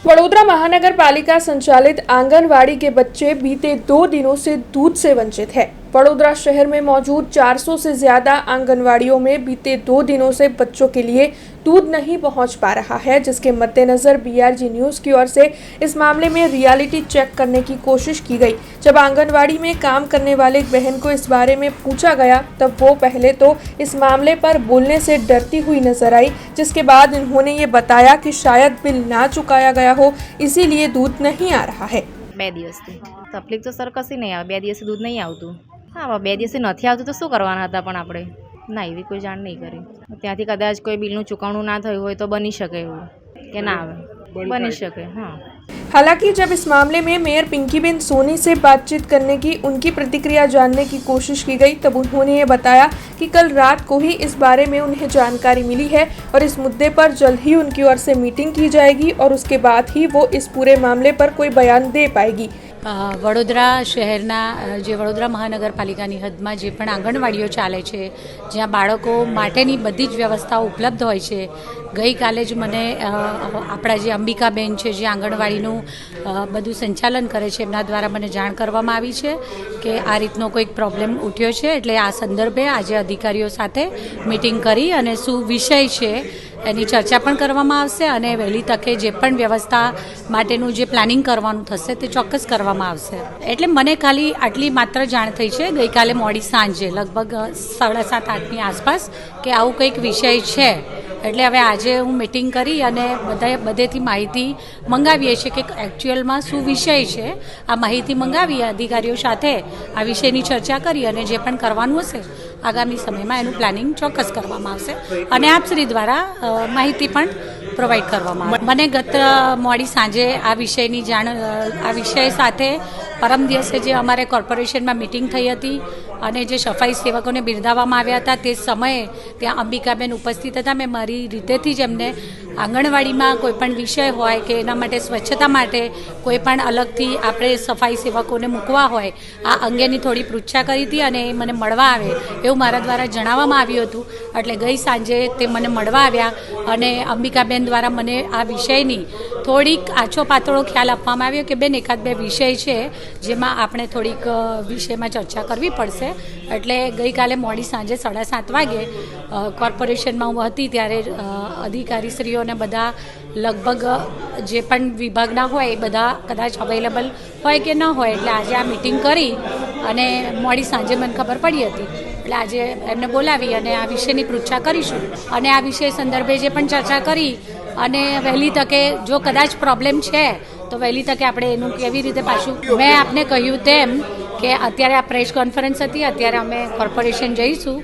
वडोदरा महानगर पालिका संचालित आंगनवाड़ी के बच्चे बीते 2 दिनों से दूध से वंचित है। वडोदरा शहर में मौजूद 400 से ज्यादा आंगनवाड़ियों में बीते 2 दिनों से बच्चों के लिए दूध नहीं पहुंच पा रहा है, जिसके मद्देनजर BRG न्यूज की ओर से इस मामले में रियलिटी चेक करने की कोशिश की गई। जब आंगनवाड़ी में काम करने वाले एक बहन को इस बारे में पूछा गया, तब वो पहले तो इस मामले पर बोलने से डरती हुई नजर आई, जिसके बाद उन्होंने ये बताया कि शायद बिल ना चुकाया गया हो, इसीलिए दूध नहीं आ रहा है। 2 દિવસથી તકલીફ તો સર કશી નહીં આવે। 2 દિવસથી દૂધ નહીં આવતું। હા, 2 દિવસથી નથી આવતું તો શું કરવાના હતા? પણ આપણે ના એવી કોઈ જાણ નહીં કરી। ત્યાંથી કદાચ કોઈ બિલનું ચૂકવણું ના થયું હોય તો બની શકે એવું કે ના આવે, બની શકે। हाँ, हालांकि जब इस मामले में मेयर पिंकीबेन सोनी से बातचीत करने की उनकी प्रतिक्रिया जानने की कोशिश की गई, तब उन्होंने ये बताया कि कल रात को ही इस बारे में उन्हें जानकारी मिली है और इस मुद्दे पर जल्द ही उनकी ओर से मीटिंग की जाएगी और उसके बाद ही वो इस पूरे मामले पर कोई बयान दे पाएगी। વડોદરા શહેરના જે વડોદરા મહાનગરપાલિકાની હદમાં જે પણ આંગણવાડીઓ ચાલે છે, જ્યાં બાળકો માટેની બધી જ વ્યવસ્થાઓ ઉપલબ્ધ હોય છે, ગઈકાલે જ મને આપણા જે અંબિકાબેન છે, જે આંગણવાડીનું બધું સંચાલન કરે છે, એમના દ્વારા મને જાણ કરવામાં આવી છે કે આ રીતનો કોઈક પ્રોબ્લેમ ઉઠ્યો છે। એટલે આ સંદર્ભે આજે અધિકારીઓ સાથે મિટિંગ કરી અને શું વિષય છે એની ચર્ચા પણ કરવામાં આવશે અને વહેલી તકે જે પણ વ્યવસ્થા માટેનું જે પ્લાનિંગ કરવાનું થશે તે ચોક્કસ કરવામાં આવશે। એટલે મને ખાલી આટલી માત્ર જાણ થઈ છે ગઈકાલે મોડી સાંજે લગભગ 7:30-8ની આસપાસ કે આવું કંઈક વિષય છે। એટલે હવે આજે હું મિટિંગ કરી અને બધેથી માહિતી મંગાવીએ છીએ કે એકચ્યુઅલમાં શું વિષય છે, આ માહિતી મંગાવી અધિકારીઓ સાથે આ વિષયની ચર્ચા કરી અને જે પણ કરવાનું હશે આગામી સમયમાં એનું પ્લાનિંગ ચોક્કસ કરવામાં આવશે અને આપ શ્રી દ્વારા માહિતી પણ પ્રોવાઈડ કરવામાં આવશે। મને ગત મોડી સાંજે આ વિષયની જાણ આ વિષય સાથે પરમ દિવસે જે અમારે કોર્પોરેશનમાં મિટિંગ થઈ હતી અને જે સફાઈ સેવકોને બિરદાવવામાં આવ્યા હતા તે સમયે ત્યાં અંબિકાબેન ઉપસ્થિત હતા। મેં મારી રીતેથી જ એમને આંગણવાડીમાં કોઈપણ વિષય હોય કે એના માટે સ્વચ્છતા માટે કોઈ પણ અલગથી આપણે સફાઈ સેવકોને મૂકવા હોય આ અંગેની થોડી પૃચ્છા કરી હતી અને એ મને મળવા આવે એવું મારા દ્વારા જણાવવામાં આવ્યું હતું। એટલે ગઈ સાંજે તે મને મળવા આવ્યા અને અંબિકાબેન દ્વારા મને આ વિષયની થોડીક આછો પાતળો ખ્યાલ આપવામાં આવ્યો કે બેન 1-2 વિષય છે જેમાં આપણે થોડીક વિષયમાં ચર્ચા કરવી પડશે। એટલે ગઈકાલે મોડી સાંજે 7:30 વાગે કોર્પોરેશનમાં હું હતી ત્યારે અધિકારીશ્રીઓને બધા લગભગ જે પણ વિભાગના હોય એ બધા કદાચ અવેલેબલ હોય કે ન હોય, એટલે આજે આ મિટિંગ કરી અને મોડી સાંજે મને ખબર પડી હતી। એટલે આજે એમને બોલાવી અને આ વિષયની પૃચ્છા કરીશું અને આ વિષય સંદર્ભે જે પણ ચર્ચા કરી અને વહેલી તકે જો કદાચ પ્રોબ્લેમ છે તો વહેલી તકે આપણે એનું કેવી રીતે પાછું મેં આપને કહ્યું તેમ કે અત્યારે આ પ્રેસ કોન્ફરન્સ હતી, અત્યારે અમે કોર્પોરેશન જઈશું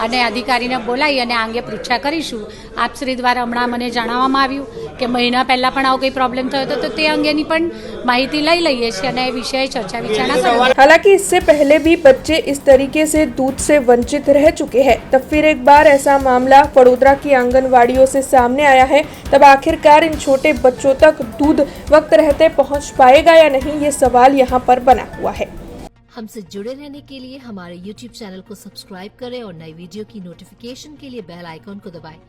અને અધિકારીને બોલાવી અને આ અંગે પૃચ્છા કરીશું। આપ શ્રી દ્વારા હમણાં મને જણાવવામાં આવ્યું કે મહિના પહેલાં પણ આવો કંઈ પ્રોબ્લેમ થયો હતો તો તે અંગેની પણ માહિતી લઈ લઈએ છીએ અને એ વિષয়ে ચર્चा विचारणा करेंगे। हालांकि इससे पहले भी बच्चे इस तरीके से दूध से वंचित रह चुके हैं, तब फिर एक बार ऐसा मामला वडोदरा की आंगनवाड़ियों से सामने आया है। तब आखिरकार इन छोटे बच्चों तक दूध वक्त रहते पहुंच पाएगा या नहीं, ये सवाल यहाँ पर बना हुआ है। हमसे जुड़े रहने के लिए हमारे YouTube चैनल को सब्सक्राइब करें और नई वीडियो की नोटिफिकेशन के लिए बेल आइकॉन को दबाएं।